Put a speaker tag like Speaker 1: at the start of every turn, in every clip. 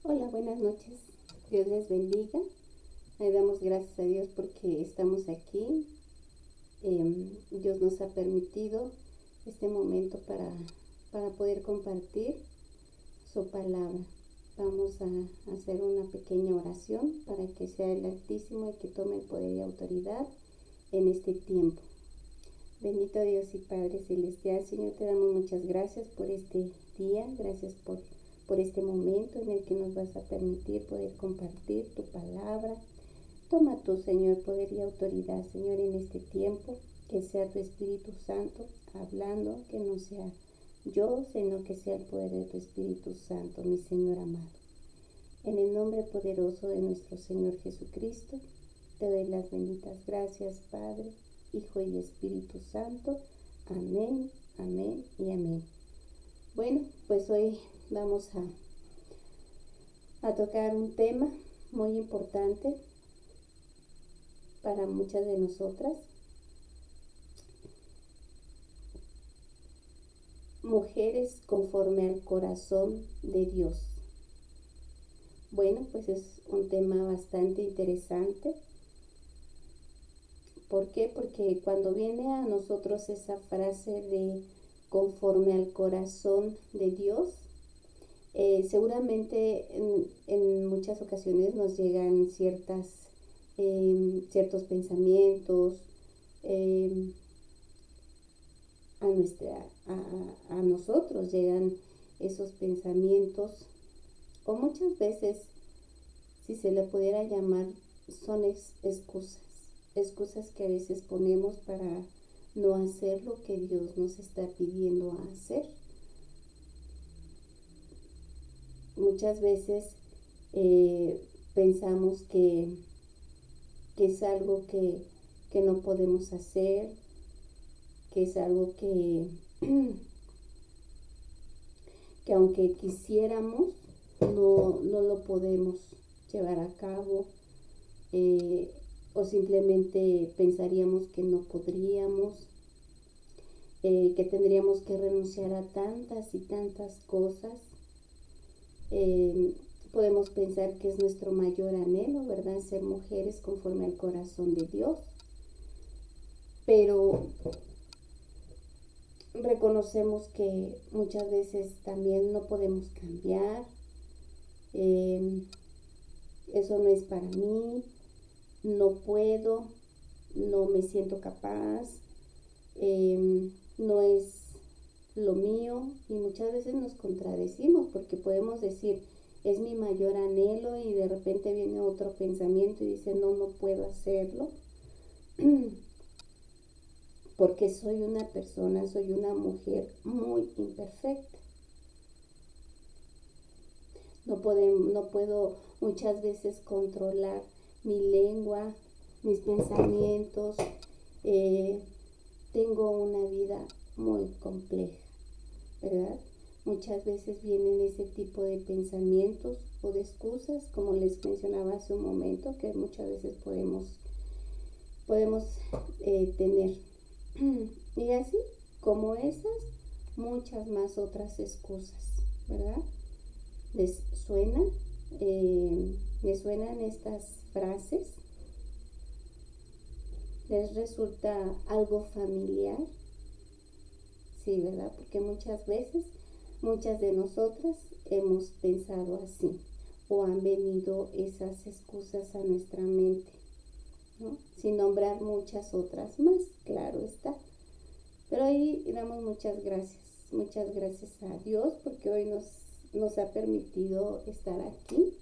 Speaker 1: Hola, buenas noches. Dios les bendiga. Le damos gracias a Dios porque estamos aquí. Dios nos ha permitido este momento para poder compartir su palabra. Vamos a hacer una pequeña oración para que sea el Altísimo el que tome el poder y autoridad en este tiempo. Bendito Dios y Padre Celestial, Señor, te damos muchas gracias por este día. Gracias por este momento en el que nos vas a permitir poder compartir tu palabra. Toma tú, Señor, poder y autoridad, Señor, en este tiempo, que sea tu Espíritu Santo hablando, que no sea yo, sino que sea el poder de tu Espíritu Santo, mi Señor amado. En el nombre poderoso de nuestro Señor Jesucristo, te doy las benditas gracias, Padre, Hijo y Espíritu Santo. Amén, amén y amén. Bueno, pues hoy vamos a tocar un tema muy importante para muchas de nosotras. Mujeres conforme al corazón de Dios. Bueno, pues es un tema bastante interesante. ¿Por qué? Porque cuando viene a nosotros esa frase de conforme al corazón de Dios, seguramente en muchas ocasiones nos llegan ciertos pensamientos a nosotros llegan esos pensamientos, o muchas veces, si se le pudiera llamar, son excusas que a veces ponemos para no hacer lo que Dios nos está pidiendo a hacer. Muchas veces pensamos que es algo que no podemos hacer, que es algo que aunque quisiéramos, no lo podemos llevar a cabo, o simplemente pensaríamos que no podríamos, que tendríamos que renunciar a tantas y tantas cosas. Podemos pensar que es nuestro mayor anhelo, ¿verdad? Ser mujeres conforme al corazón de Dios. Pero reconocemos que muchas veces también no podemos cambiar. Eso no es para mí, no puedo, no me siento capaz, no es lo mío, y muchas veces nos contradecimos porque podemos decir es mi mayor anhelo y de repente viene otro pensamiento y dice no puedo hacerlo porque soy una mujer muy imperfecta. No puedo muchas veces controlar mi lengua, mis pensamientos. Tengo una vida muy compleja, ¿verdad? Muchas veces vienen ese tipo de pensamientos o de excusas, como les mencionaba hace un momento, que muchas veces podemos tener. Y así como esas, muchas más otras excusas, ¿verdad? ¿Les suena? ¿Les suenan estas frases? ¿Les resulta algo familiar? Sí, ¿verdad? Porque muchas veces, muchas de nosotras hemos pensado así, o han venido esas excusas a nuestra mente, ¿no? Sin nombrar muchas otras más, claro está. Pero ahí damos muchas gracias a Dios porque hoy nos ha permitido estar aquí.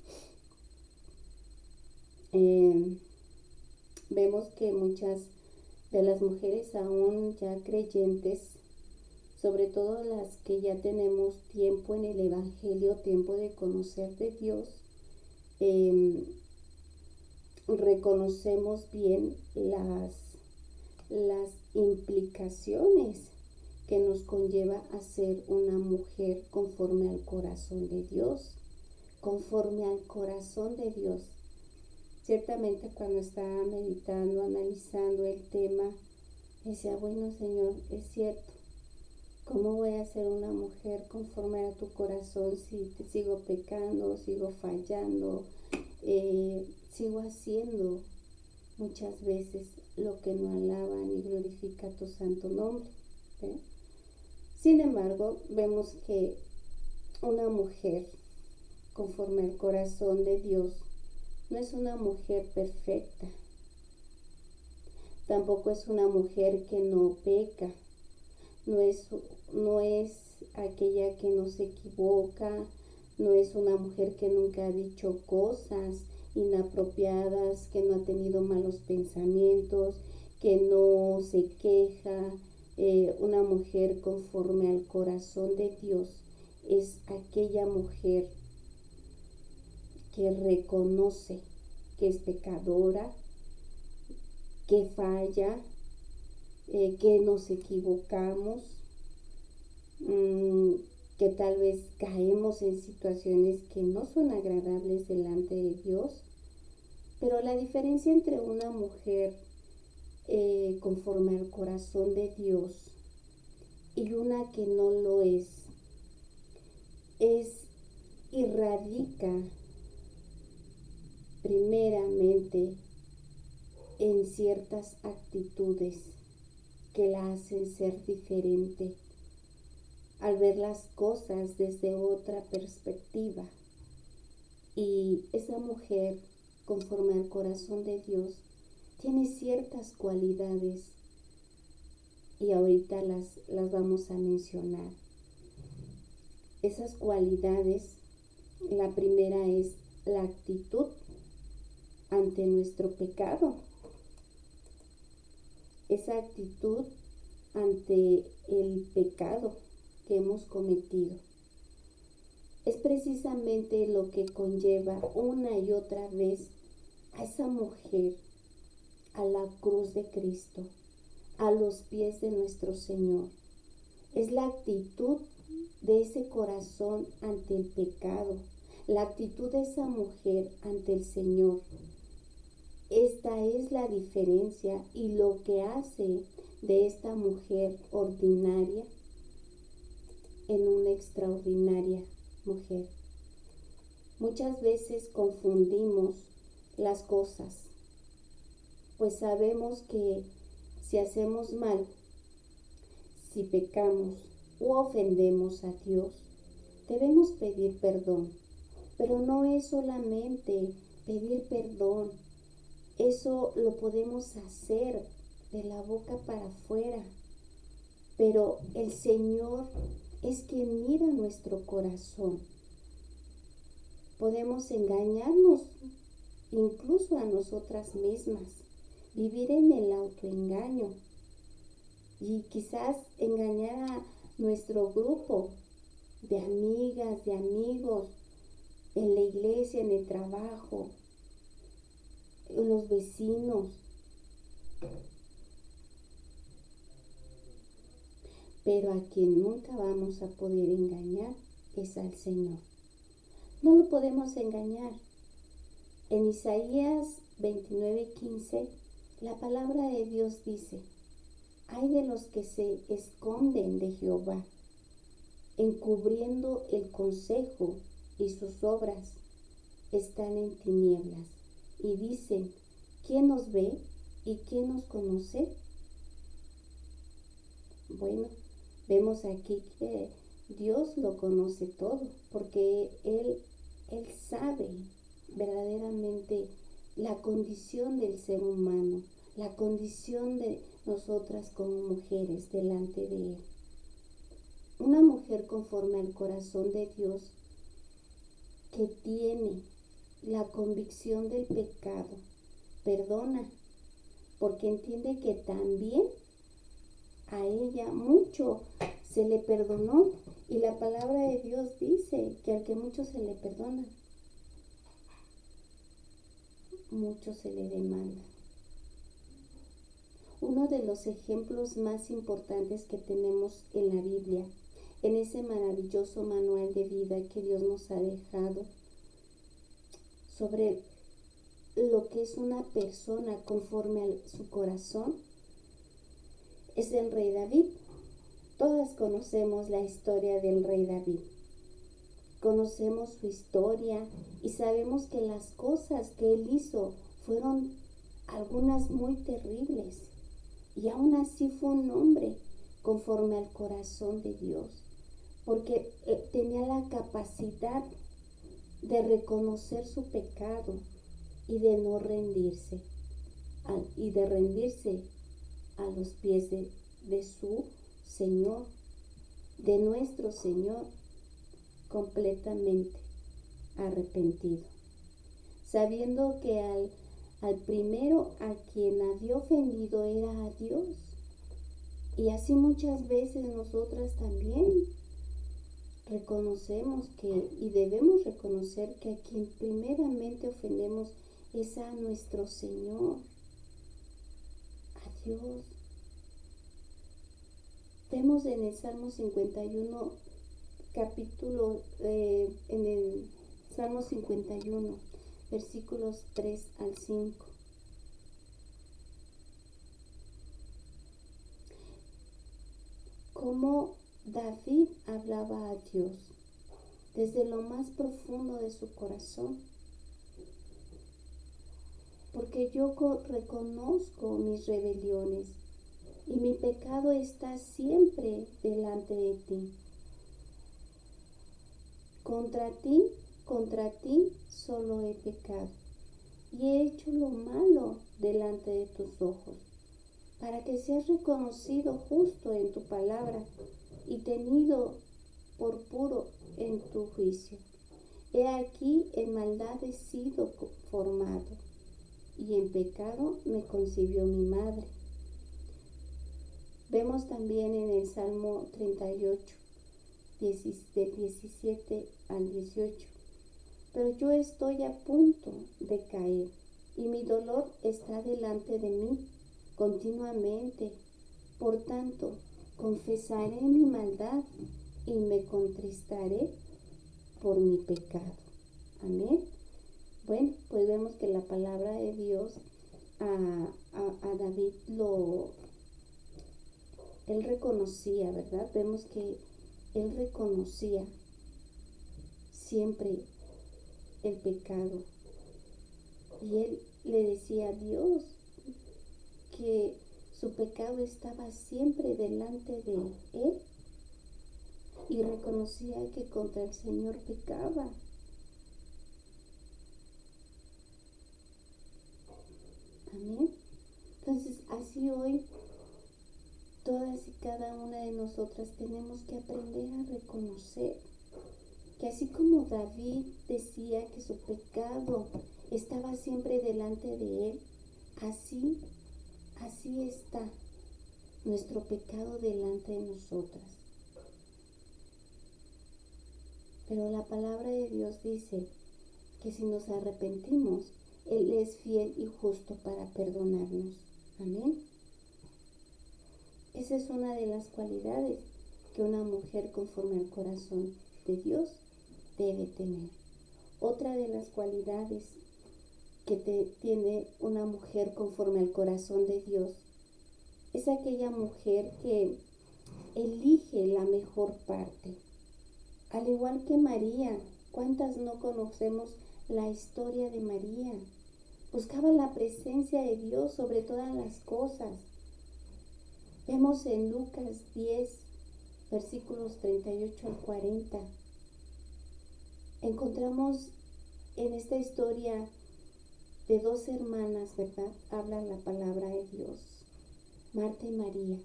Speaker 1: Vemos que muchas de las mujeres aún ya creyentes, sobre todo las que ya tenemos tiempo en el Evangelio, tiempo de conocer de Dios, reconocemos bien las implicaciones que nos conlleva a ser una mujer conforme al corazón de Dios, conforme al corazón de Dios. Ciertamente cuando estaba meditando, analizando el tema, decía, bueno, Señor, es cierto, ¿Cómo voy a ser una mujer conforme a tu corazón si te sigo pecando, sigo fallando, sigo haciendo muchas veces lo que no alaba ni glorifica tu santo nombre? ¿Eh? Sin embargo, vemos que una mujer conforme al corazón de Dios no es una mujer perfecta, tampoco es una mujer que no peca, no es aquella que no se equivoca, no es una mujer que nunca ha dicho cosas inapropiadas, que no ha tenido malos pensamientos, que no se queja. Una mujer conforme al corazón de Dios es aquella mujer que reconoce que es pecadora, que falla, que nos equivocamos, que tal vez caemos en situaciones que no son agradables delante de Dios. Pero la diferencia entre una mujer conforme al corazón de Dios y una que no lo es y radica primeramente en ciertas actitudes que la hacen ser diferente, al ver las cosas desde otra perspectiva. Y esa mujer, conforme al corazón de Dios, tiene ciertas cualidades y ahorita las vamos a mencionar. Esas cualidades, la primera es la actitud ante nuestro pecado. Esa actitud ante el pecado que hemos cometido es precisamente lo que conlleva una y otra vez a esa mujer a la cruz de Cristo, a los pies de nuestro Señor. Es la actitud de ese corazón ante el pecado, la actitud de esa mujer ante el Señor. Esta es la diferencia y lo que hace de esta mujer ordinaria en una extraordinaria mujer. Muchas veces confundimos las cosas, pues sabemos que si hacemos mal, si pecamos o ofendemos a Dios, debemos pedir perdón. Pero no es solamente pedir perdón, eso lo podemos hacer de la boca para afuera, pero el Señor es quien mira nuestro corazón. Podemos engañarnos incluso a nosotras mismas, vivir en el autoengaño y quizás engañar a nuestro grupo de amigas, de amigos, en la iglesia, en el trabajo, en los vecinos. Pero a quien nunca vamos a poder engañar es al Señor. No lo podemos engañar. En Isaías 29:15, la palabra de Dios dice: ay de los que se esconden de Jehová, encubriendo el consejo, y sus obras están en tinieblas, y dicen: ¿quién nos ve y quién nos conoce? Bueno, vemos aquí que Dios lo conoce todo, porque Él sabe verdaderamente la condición del ser humano, la condición de nosotras como mujeres delante de Él. Una mujer conforme al corazón de Dios, que tiene la convicción del pecado, perdona, porque entiende que también a ella mucho se le perdonó, y la palabra de Dios dice que al que mucho se le perdona, mucho se le demanda. Uno de los ejemplos más importantes que tenemos en la Biblia, en ese maravilloso manual de vida que Dios nos ha dejado sobre lo que es una persona conforme a su corazón, es el rey David. Todas conocemos la historia del rey David. Conocemos su historia y sabemos que las cosas que él hizo fueron algunas muy terribles. Y aún así fue un hombre conforme al corazón de Dios, porque tenía la capacidad de reconocer su pecado y de no rendirse, y de rendirse a los pies de su Señor, de nuestro Señor, completamente arrepentido, sabiendo que al primero a quien había ofendido era a Dios. Y así muchas veces nosotras también reconocemos y debemos reconocer que a quien primeramente ofendemos es a nuestro Señor, a Dios. Vemos en el Salmo 51, en el Salmo 51, versículos 3 al 5. Cómo David hablaba a Dios desde lo más profundo de su corazón. Porque yo reconozco mis rebeliones y mi pecado está siempre delante de ti. Contra ti solo he pecado y he hecho lo malo delante de tus ojos, para que seas reconocido justo en tu palabra y tenido por puro en tu juicio. He aquí, en maldad he sido formado, y en pecado me concibió mi madre. Vemos también en el Salmo 38, del 17 al 18. Pero yo estoy a punto de caer, y mi dolor está delante de mí continuamente. Por tanto, confesaré mi maldad y me contristaré por mi pecado. Amén. Bueno, pues vemos que la palabra de Dios a David él reconocía, ¿verdad? Vemos que él reconocía siempre el pecado. Y él le decía a Dios que su pecado estaba siempre delante de él. Y reconocía que contra el Señor pecaba. Amén. Entonces, así hoy, todas y cada una de nosotras tenemos que aprender a reconocer que así como David decía que su pecado estaba siempre delante de él, así está nuestro pecado delante de nosotras. Pero la palabra de Dios dice que si nos arrepentimos, Él es fiel y justo para perdonarnos. Amén. Esa es una de las cualidades que una mujer conforme al corazón de Dios debe tener. Otra de las cualidades que tiene una mujer conforme al corazón de Dios es aquella mujer que elige la mejor parte. Al igual que María, ¿cuántas no conocemos la historia de María? Buscaba la presencia de Dios sobre todas las cosas. Vemos en Lucas 10, versículos 38 al 40. Encontramos en esta historia de dos hermanas, ¿verdad? Habla la palabra de Dios, Marta y María.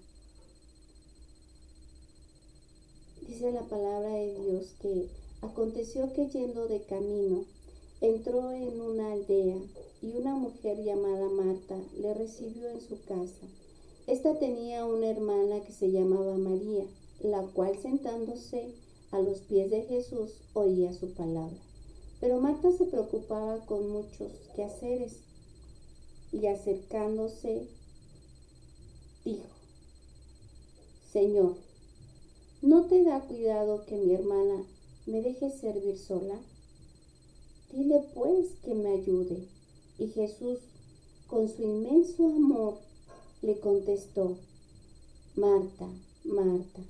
Speaker 1: Dice la palabra de Dios que aconteció que yendo de camino, entró en una aldea y una mujer llamada Marta le recibió en su casa. Esta tenía una hermana que se llamaba María, la cual sentándose a los pies de Jesús oía su palabra. Pero Marta se preocupaba con muchos quehaceres y acercándose dijo: Señor, ¿no te da cuidado que mi hermana me deje servir sola? Dile pues que me ayude. Y Jesús, con su inmenso amor, le contestó: Marta, Marta,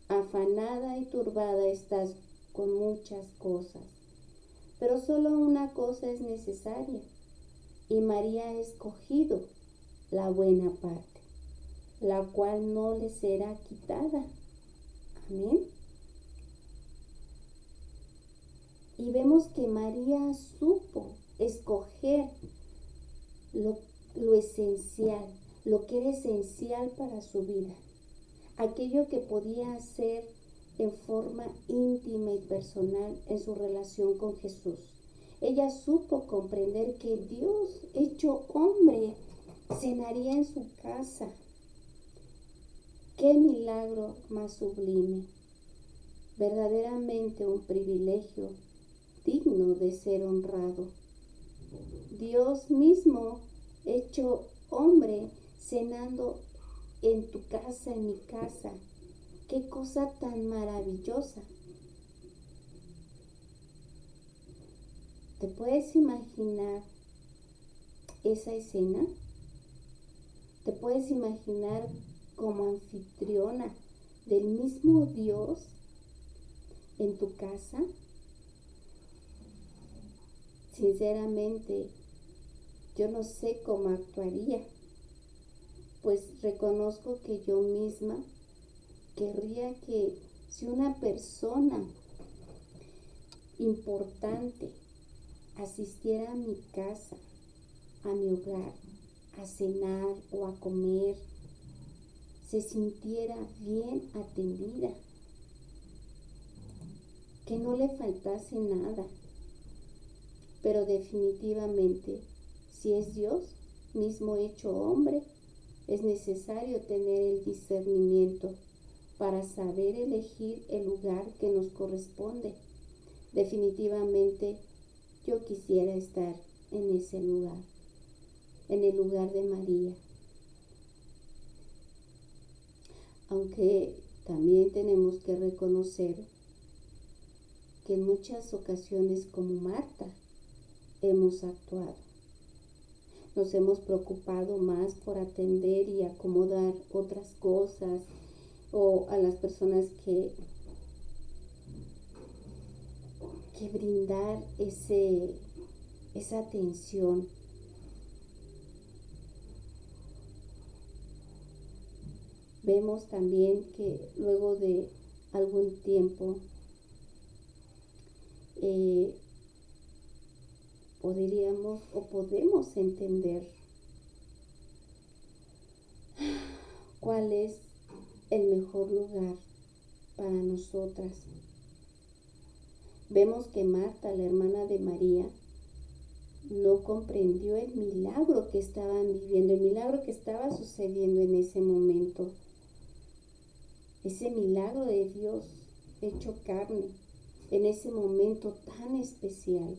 Speaker 1: Afanada y turbada estás con muchas cosas, pero solo una cosa es necesaria, y María ha escogido la buena parte, la cual no le será quitada. Amén. Y vemos que María supo escoger lo esencial, lo que era esencial para su vida, aquello que podía hacer en forma íntima y personal en su relación con Jesús. Ella supo comprender que Dios, hecho hombre, cenaría en su casa. ¡Qué milagro más sublime! Verdaderamente un privilegio digno de ser honrado. Dios mismo, hecho hombre, cenando en tu casa, en mi casa. ¡Qué cosa tan maravillosa! ¿Te puedes imaginar esa escena? ¿Te puedes imaginar como anfitriona del mismo Dios en tu casa? Sinceramente, yo no sé cómo actuaría, pues reconozco que yo misma querría que si una persona importante asistiera a mi casa, a mi hogar, a cenar o a comer, se sintiera bien atendida, que no le faltase nada. Pero definitivamente, si es Dios mismo hecho hombre, es necesario tener el discernimiento para saber elegir el lugar que nos corresponde. Definitivamente, yo quisiera estar en ese lugar, en el lugar de María. Aunque también tenemos que reconocer que en muchas ocasiones, como Marta, hemos actuado. Nos hemos preocupado más por atender y acomodar otras cosas o a las personas que brindar esa atención. Vemos también que luego de algún tiempo podemos entender cuál es el mejor lugar para nosotras. Vemos que Marta, la hermana de María, no comprendió el milagro que estaban viviendo, el milagro que estaba sucediendo en ese momento. Ese milagro de Dios hecho carne, en ese momento tan especial.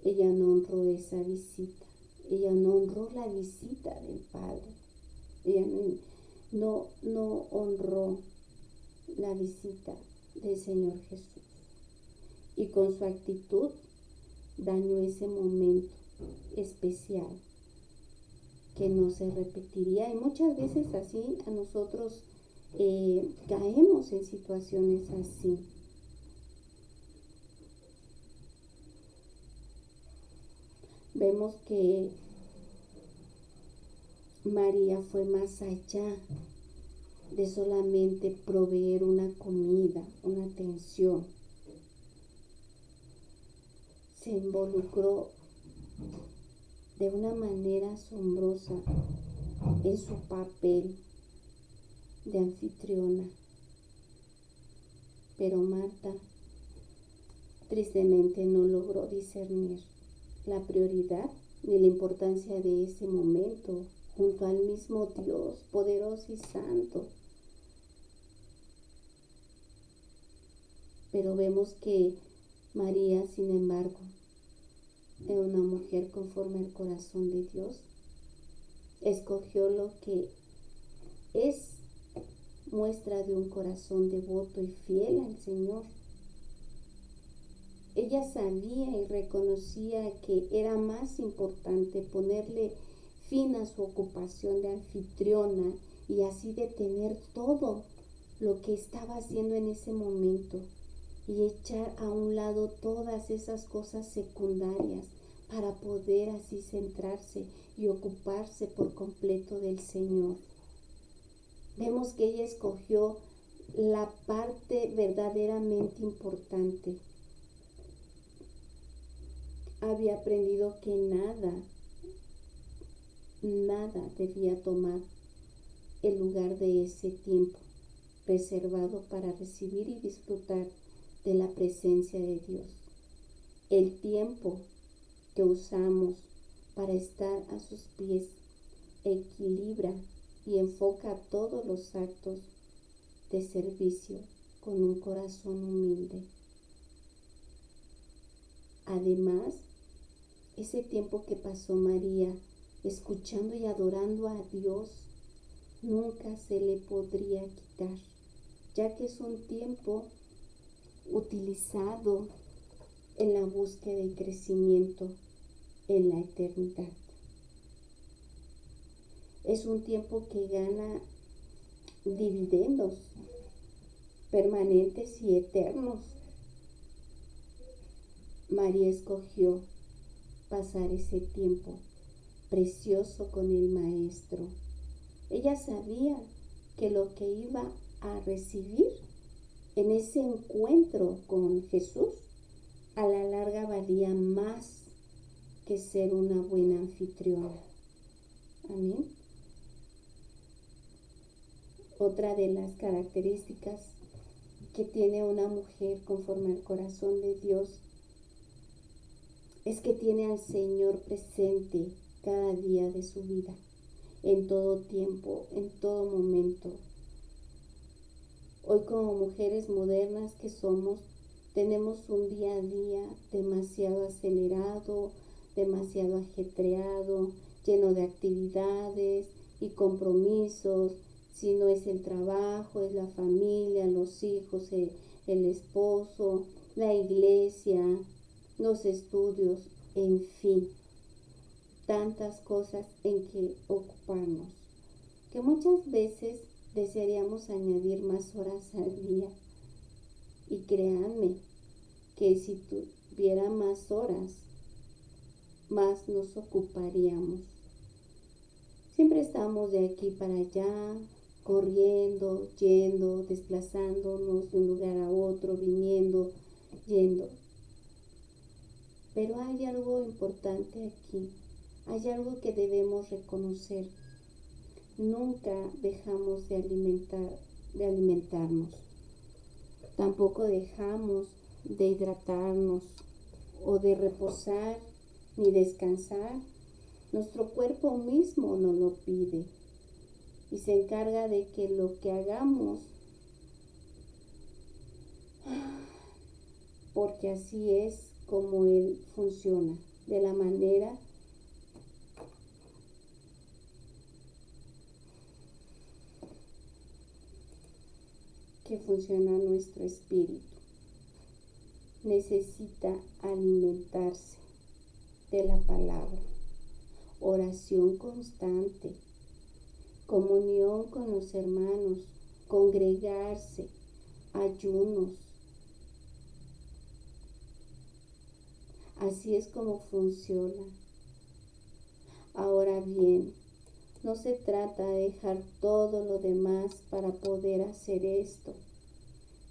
Speaker 1: Ella no honró esa visita, ella no honró la visita del Padre, ella no honró la visita del Señor Jesús. Y con su actitud dañó ese momento especial que no se repetiría. Y muchas veces así a nosotros caemos en situaciones así. Vemos que María fue más allá de solamente proveer una comida, una atención. Se involucró de una manera asombrosa en su papel de anfitriona. Pero Marta tristemente no logró discernir la prioridad ni la importancia de ese momento junto al mismo Dios poderoso y santo. Pero vemos que María, sin embargo, era una mujer conforme al corazón de Dios. Escogió lo que es muestra de un corazón devoto y fiel al Señor. Ella sabía y reconocía que era más importante ponerle fin a su ocupación de anfitriona y así de tener todo lo que estaba haciendo en ese momento y echar a un lado todas esas cosas secundarias para poder así centrarse y ocuparse por completo del Señor. Vemos que ella escogió la parte verdaderamente importante. Había aprendido que nada debía tomar el lugar de ese tiempo reservado para recibir y disfrutar de la presencia de Dios. El tiempo que usamos para estar a sus pies equilibra y enfoca todos los actos de servicio con un corazón humilde. Además, ese tiempo que pasó María escuchando y adorando a Dios nunca se le podría quitar, ya que es un tiempo utilizado en la búsqueda y crecimiento en la eternidad. Es un tiempo que gana dividendos permanentes y eternos. María escogió pasar ese tiempo precioso con el Maestro. Ella sabía que lo que iba a recibir en ese encuentro con Jesús a la larga valía más que ser una buena anfitriona. Amén. Otra de las características que tiene una mujer conforme al corazón de Dios es que tiene al Señor presente cada día de su vida, en todo tiempo, en todo momento. Hoy, como mujeres modernas que somos, tenemos un día a día demasiado acelerado, demasiado ajetreado, lleno de actividades y compromisos. Si no es el trabajo, es la familia, los hijos, el esposo, la iglesia, los estudios, en fin, tantas cosas en que ocuparnos, que muchas veces desearíamos añadir más horas al día. Y créanme que si tuviera más horas, más nos ocuparíamos. Siempre estamos de aquí para allá, corriendo, yendo, desplazándonos de un lugar a otro, viniendo, yendo. Pero hay algo importante aquí, hay algo que debemos reconocer. Nunca dejamos de alimentarnos. Tampoco dejamos de hidratarnos o de reposar ni descansar. Nuestro cuerpo mismo nos lo pide y se encarga de que lo que hagamos, porque así es como Él funciona, de la manera que funciona nuestro espíritu. Necesita alimentarse de la palabra, oración constante, comunión con los hermanos, congregarse, ayunos. Así es como funciona. Ahora bien, no se trata de dejar todo lo demás para poder hacer esto.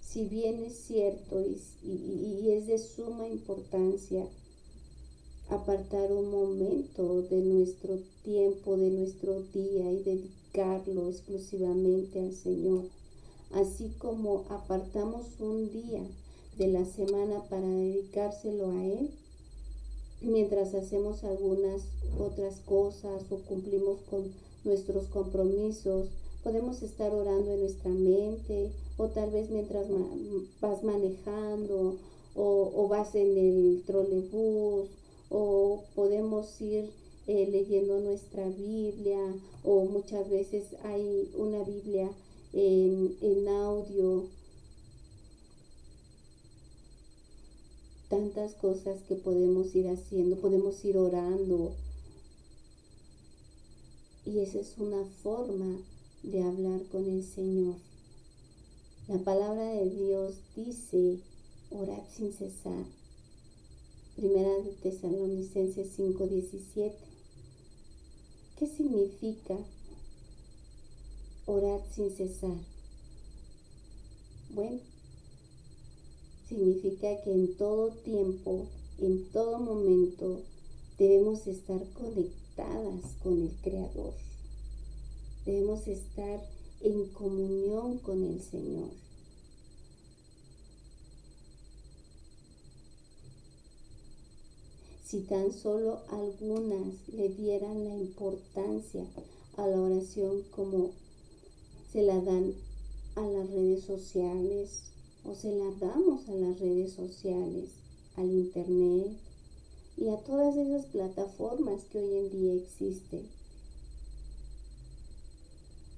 Speaker 1: Si bien es cierto y es de suma importancia apartar un momento de nuestro tiempo, de nuestro día y dedicarlo exclusivamente al Señor, así como apartamos un día de la semana para dedicárselo a Él, mientras hacemos algunas otras cosas o cumplimos con nuestros compromisos, podemos estar orando en nuestra mente, o tal vez mientras vas manejando o vas en el trolebús, o podemos ir leyendo nuestra Biblia, o muchas veces hay una Biblia en audio. Tantas cosas que podemos ir haciendo, podemos ir orando. Y esa es una forma de hablar con el Señor. La palabra de Dios dice, orad sin cesar. Primera de Tesalonicenses 5:17. ¿Qué significa orar sin cesar? Bueno, significa que en todo tiempo, en todo momento, debemos estar conectadas con el Creador. Debemos estar en comunión con el Señor. Si tan solo algunas le dieran la importancia a la oración como se la dan a las redes sociales o se la damos a las redes sociales, al internet y a todas esas plataformas que hoy en día existen,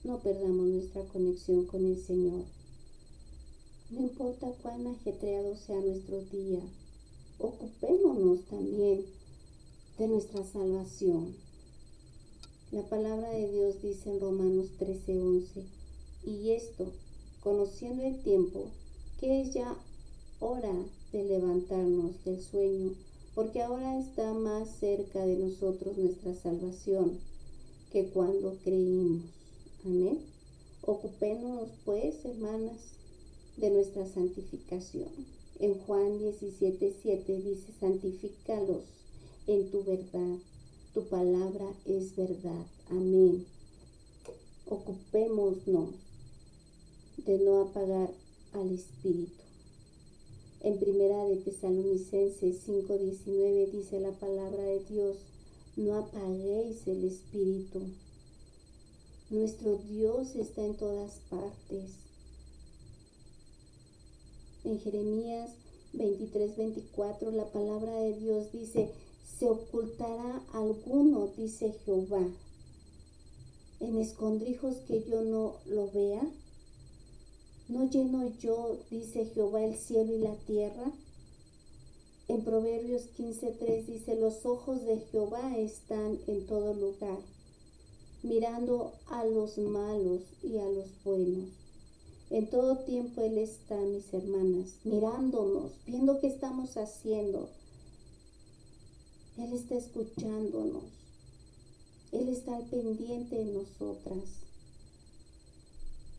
Speaker 1: no perdamos nuestra conexión con el Señor. No importa cuán ajetreado sea nuestro día, ocupémonos también de nuestra salvación. La palabra de Dios dice en Romanos 13:11, y esto, conociendo el tiempo, que es ya hora de levantarnos del sueño, porque ahora está más cerca de nosotros nuestra salvación que cuando creímos. Amén. Ocupémonos pues, hermanas, de nuestra santificación. En Juan 17:7 dice, santifícalos en tu verdad, tu palabra es verdad. Amén. Ocupémonos de no apagar al Espíritu. En Primera de Tesalonicenses 5:19 dice la palabra de Dios, no apaguéis el Espíritu. Nuestro Dios está en todas partes. En Jeremías 23:24 la palabra de Dios dice, ¿se ocultará alguno, dice Jehová, en escondrijos que yo no lo vea? ¿No lleno yo, dice Jehová, el cielo y la tierra? En Proverbios 15:3 dice, los ojos de Jehová están en todo lugar, mirando a los malos y a los buenos. En todo tiempo Él está, mis hermanas, mirándonos, viendo qué estamos haciendo. Él está escuchándonos. Él está al pendiente de nosotras.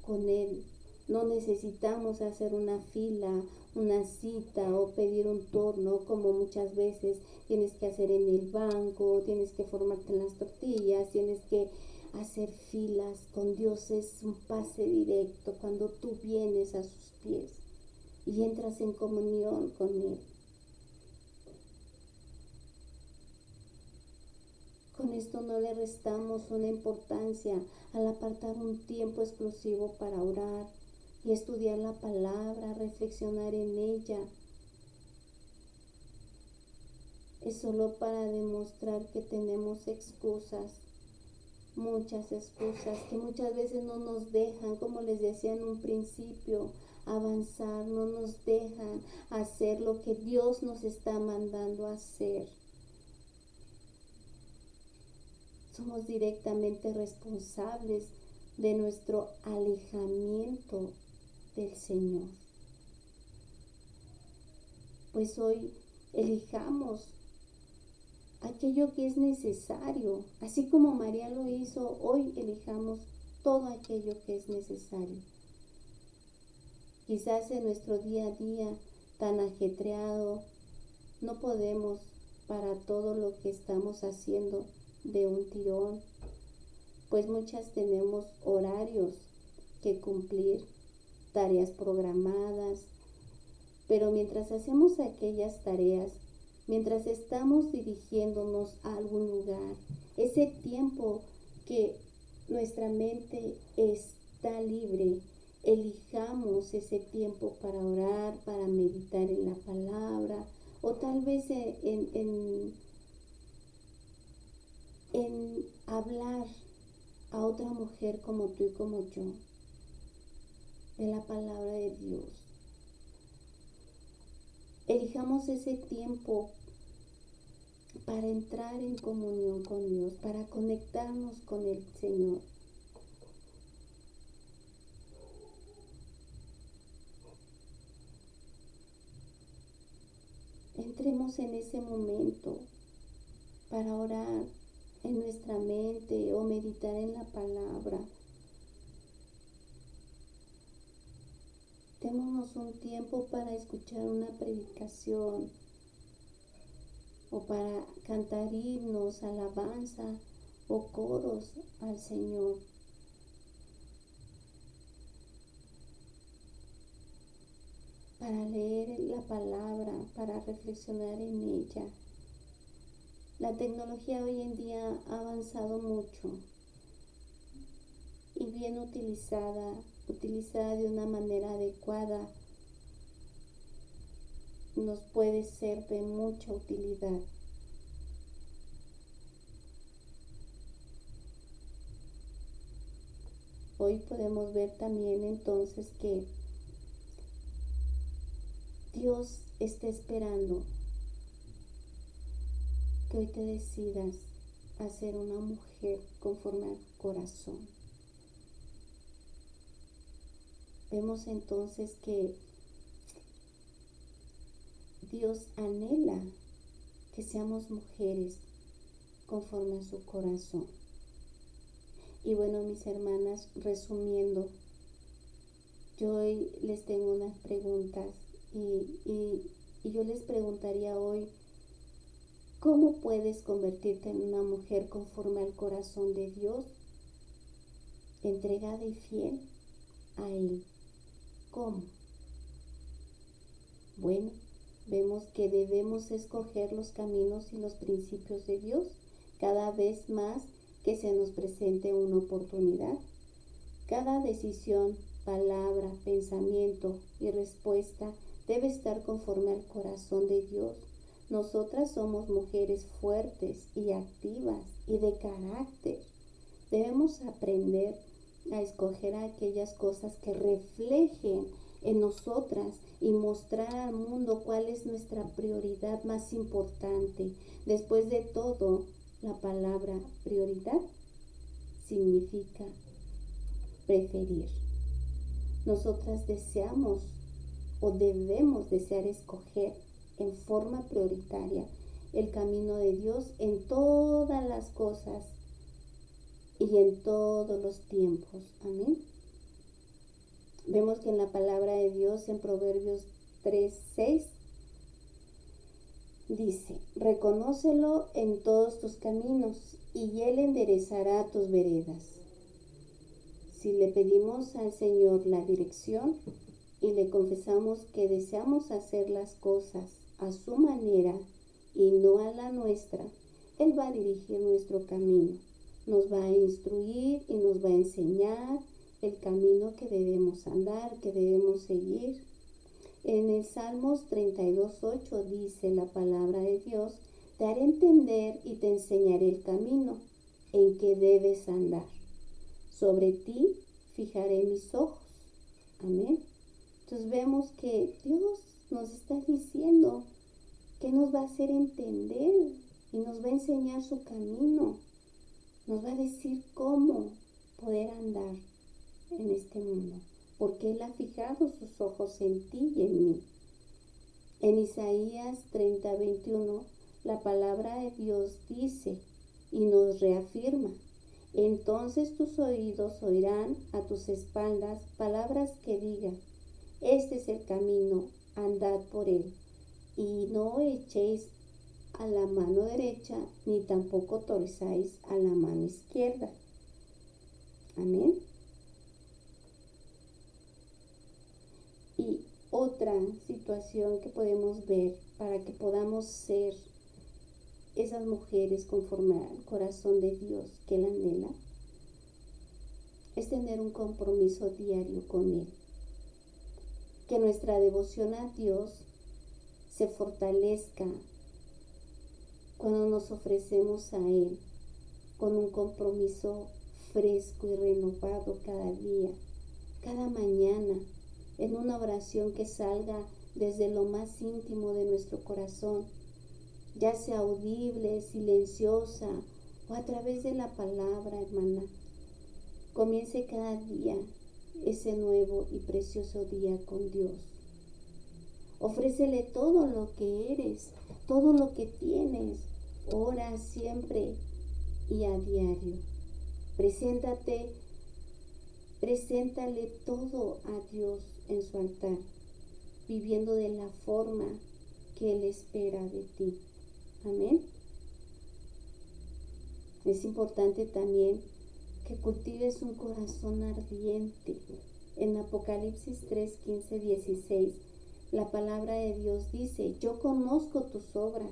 Speaker 1: Con Él no necesitamos hacer una fila, una cita o pedir un turno como muchas veces tienes que hacer en el banco, tienes que formarte en las tortillas, tienes que hacer filas. Con Dios es un pase directo cuando tú vienes a sus pies y entras en comunión con Él. Con esto no le restamos una importancia al apartar un tiempo exclusivo para orar y estudiar la palabra, reflexionar en ella. Es solo para demostrar que tenemos excusas, muchas excusas que muchas veces no nos dejan, como les decía en un principio, avanzar, no nos dejan hacer lo que Dios nos está mandando a hacer. Somos directamente responsables de nuestro alejamiento del Señor. Pues hoy elijamos aquello que es necesario. Así como María lo hizo, hoy elijamos todo aquello que es necesario. Quizás en nuestro día a día tan ajetreado, no podemos para todo lo que estamos haciendo de un tirón, pues muchas tenemos horarios que cumplir, tareas programadas, pero mientras hacemos aquellas tareas, mientras estamos dirigiéndonos a algún lugar, ese tiempo que nuestra mente está libre, elijamos ese tiempo para orar, para meditar en la palabra, o tal vez en hablar a otra mujer como tú y como yo, de la palabra de Dios. Elijamos ese tiempo para entrar en comunión con Dios, para conectarnos con el Señor. estemos en ese momento para orar en nuestra mente o meditar en la palabra. Démonos un tiempo para escuchar una predicación o para cantar himnos, alabanza o coros al Señor. Para leer la palabra, para reflexionar en ella. La tecnología hoy en día ha avanzado mucho y bien utilizada de una manera adecuada, nos puede ser de mucha utilidad. Hoy podemos ver también entonces que Dios está esperando que hoy te decidas a ser una mujer conforme al corazón. Vemos entonces que Dios anhela que seamos mujeres conforme a su corazón. Y bueno, mis hermanas, resumiendo, yo hoy les tengo unas preguntas y yo les preguntaría hoy, ¿cómo puedes convertirte en una mujer conforme al corazón de Dios? Entregada y fiel a Él. ¿Cómo? Bueno, vemos que debemos escoger los caminos y los principios de Dios cada vez más que se nos presente una oportunidad. Cada decisión, palabra, pensamiento y respuesta debe estar conforme al corazón de Dios. Nosotras somos mujeres fuertes y activas y de carácter. Debemos aprender a escoger aquellas cosas que reflejen en nosotras y mostrar al mundo cuál es nuestra prioridad más importante. Después de todo, la palabra prioridad significa preferir. Nosotras deseamos o debemos desear escoger en forma prioritaria el camino de Dios en todas las cosas y en todos los tiempos. Amén. Vemos que en la palabra de Dios en Proverbios 3:6 dice: reconócelo en todos tus caminos y Él enderezará tus veredas. Si le pedimos al Señor la dirección y le confesamos que deseamos hacer las cosas a su manera y no a la nuestra, Él va a dirigir nuestro camino, nos va a instruir y nos va a enseñar el camino que debemos andar, que debemos seguir. En el Salmos 32:8 dice la palabra de Dios: te haré entender y te enseñaré el camino en que debes andar. Sobre ti fijaré mis ojos. Amén. Entonces vemos que Dios nos está diciendo que nos va a hacer entender y nos va a enseñar su camino. Nos va a decir cómo poder andar en este mundo, porque Él ha fijado sus ojos en ti y en mí. En Isaías 30:21, la palabra de Dios dice y nos reafirma: entonces tus oídos oirán a tus espaldas palabras que digan: este es el camino, andad por él, y no echéis a la mano derecha, ni tampoco torzáis a la mano izquierda. Amén. Y otra situación que podemos ver para que podamos ser esas mujeres conforme al corazón de Dios que Él anhela, es tener un compromiso diario con Él. Que nuestra devoción a Dios se fortalezca cuando nos ofrecemos a Él con un compromiso fresco y renovado cada día, cada mañana, en una oración que salga desde lo más íntimo de nuestro corazón, ya sea audible, silenciosa o a través de la palabra, hermana. Comience cada día ese nuevo y precioso día con Dios. Ofrécele todo lo que eres, todo lo que tienes. Ora siempre y a diario. Preséntale todo a Dios en su altar, viviendo de la forma que Él espera de ti. Amén. Es importante también que cultives un corazón ardiente. En Apocalipsis 3, 15, 16, la palabra de Dios dice: yo conozco tus obras,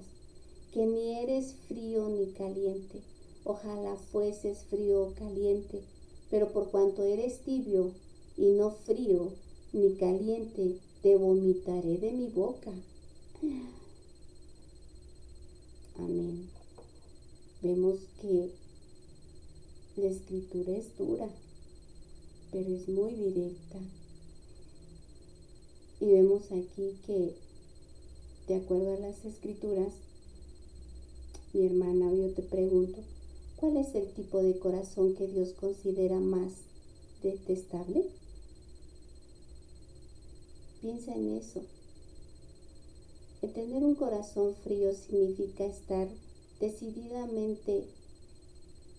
Speaker 1: que ni eres frío ni caliente. Ojalá fueses frío o caliente, pero por cuanto eres tibio y no frío ni caliente, te vomitaré de mi boca. Amén. Vemos que la escritura es dura, pero es muy directa. Y vemos aquí que, de acuerdo a las escrituras, mi hermana, yo te pregunto, ¿cuál es el tipo de corazón que Dios considera más detestable? Piensa en eso. El tener un corazón frío significa estar decididamente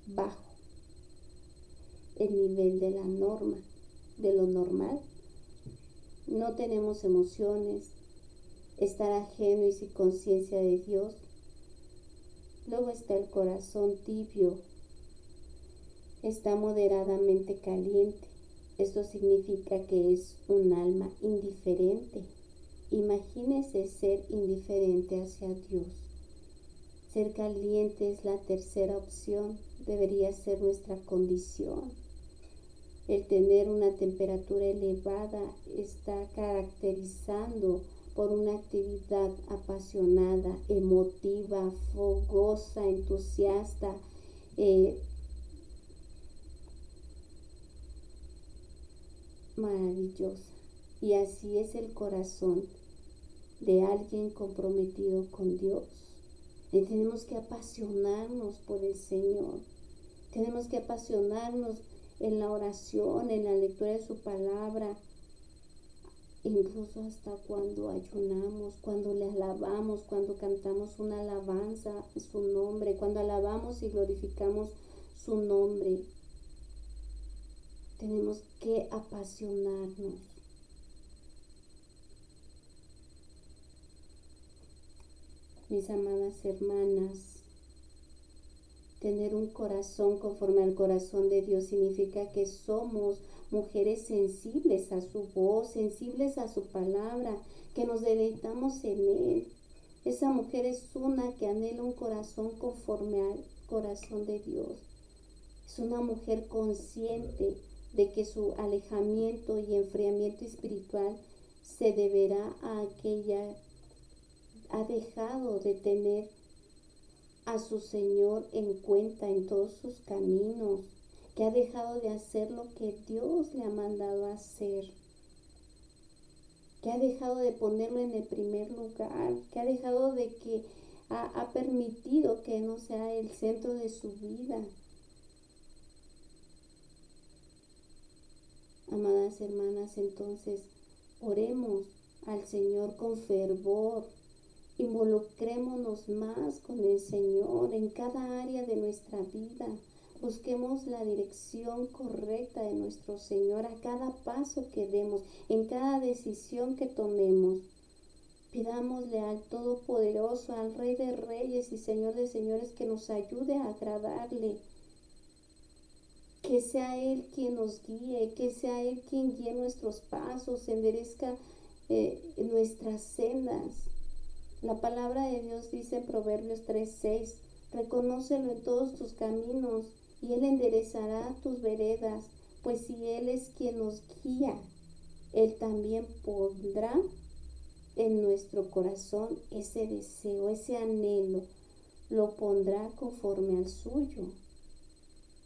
Speaker 1: bajo el nivel de la norma, de lo normal. No tenemos emociones, estar ajeno y sin conciencia de Dios. Luego está el corazón tibio, está moderadamente caliente. Esto significa que es un alma indiferente. Imagínese ser indiferente hacia Dios. Ser caliente es la tercera opción, debería ser nuestra condición. El tener una temperatura elevada está caracterizando por una actividad apasionada, emotiva, fogosa, entusiasta, maravillosa. Y así es el corazón de alguien comprometido con Dios. Y tenemos que apasionarnos por el Señor. Tenemos que apasionarnos en la oración, en la lectura de su palabra, incluso hasta cuando ayunamos, cuando le alabamos, cuando cantamos una alabanza a su nombre, cuando alabamos y glorificamos su nombre. Tenemos que apasionarnos. Mis amadas hermanas, tener un corazón conforme al corazón de Dios significa que somos mujeres sensibles a su voz, sensibles a su palabra, que nos deleitamos en Él. Esa mujer es una que anhela un corazón conforme al corazón de Dios. Es una mujer consciente de que su alejamiento y enfriamiento espiritual se deberá a que ella ha dejado de tener a su Señor en cuenta en todos sus caminos, que ha dejado de hacer lo que Dios le ha mandado a hacer, que ha dejado de ponerlo en el primer lugar, que ha dejado de que ha permitido que no sea el centro de su vida. Amadas hermanas, entonces oremos al Señor con fervor. Involucrémonos más con el Señor en cada área de nuestra vida. Busquemos la dirección correcta de nuestro Señor a cada paso que demos, en cada decisión que tomemos. Pidámosle al Todopoderoso, al Rey de Reyes y Señor de Señores, que nos ayude a agradarle. Que sea Él quien nos guíe, que sea Él quien guíe nuestros pasos, enderezca nuestras sendas. La palabra de Dios dice en Proverbios 3:6, reconócelo en todos tus caminos y Él enderezará tus veredas, pues si Él es quien nos guía, Él también pondrá en nuestro corazón ese deseo, ese anhelo, lo pondrá conforme al suyo.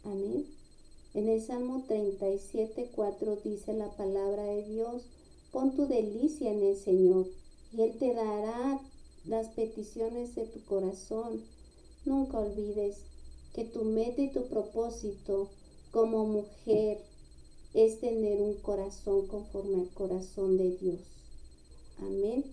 Speaker 1: Amén. En el Salmo 37:4 dice la palabra de Dios, pon tu delicia en el Señor y Él te dará las peticiones de tu corazón. Nunca olvides que tu meta y tu propósito como mujer es tener un corazón conforme al corazón de Dios. Amén.